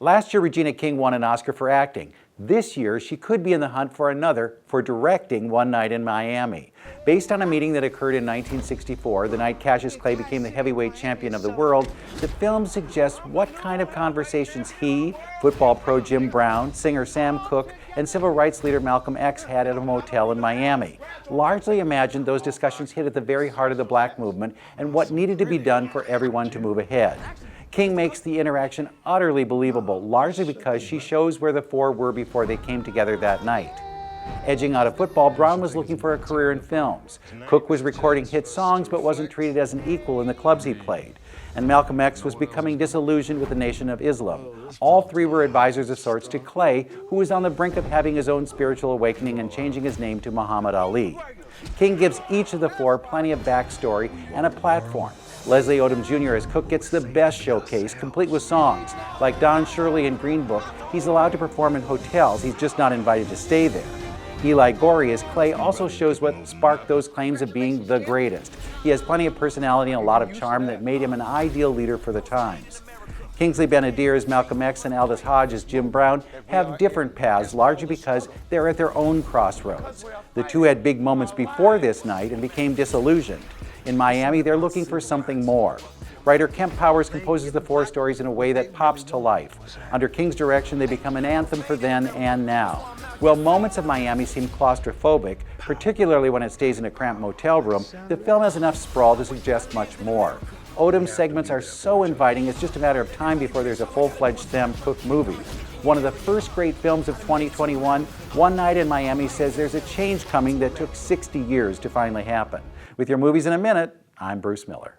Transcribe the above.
Last year, Regina King won an Oscar for acting. This year, she could be in the hunt for another for directing One Night in Miami. Based on a meeting that occurred in 1964, the night Cassius Clay became the heavyweight champion of the world, the film suggests what kind of conversations he, football pro Jim Brown, singer Sam Cooke, and civil rights leader Malcolm X had at a motel in Miami. Largely imagined, those discussions hit at the very heart of the black movement and what needed to be done for everyone to move ahead. King makes the interaction utterly believable, largely because she shows where the four were before they came together that night. Edging out of football, Brown was looking for a career in films. Cooke was recording hit songs but wasn't treated as an equal in the clubs he played. And Malcolm X was becoming disillusioned with the Nation of Islam. All three were advisors of sorts to Clay, who was on the brink of having his own spiritual awakening and changing his name to Muhammad Ali. King gives each of the four plenty of backstory and a platform. Leslie Odom Jr. as Cooke gets the best showcase, complete with songs. Like Don Shirley in Green Book, he's allowed to perform in hotels, he's just not invited to stay there. Eli Goree as Clay also shows what sparked those claims of being the greatest. He has plenty of personality and a lot of charm that made him an ideal leader for the times. Kingsley Ben-Adir as Malcolm X and Aldous Hodge as Jim Brown have different paths, largely because they're at their own crossroads. The two had big moments before this night and became disillusioned. In Miami, they're looking for something more. Writer Kemp Powers composes the four stories in a way that pops to life. Under King's direction, they become an anthem for then and now. While moments of Miami seem claustrophobic, particularly when it stays in a cramped motel room, the film has enough sprawl to suggest much more. Odom's segments are so inviting, it's just a matter of time before there's a full-fledged Sam Cooke movie. One of the first great films of 2021, One Night in Miami says there's a change coming that took 60 years to finally happen. With your movies in a minute, I'm Bruce Miller.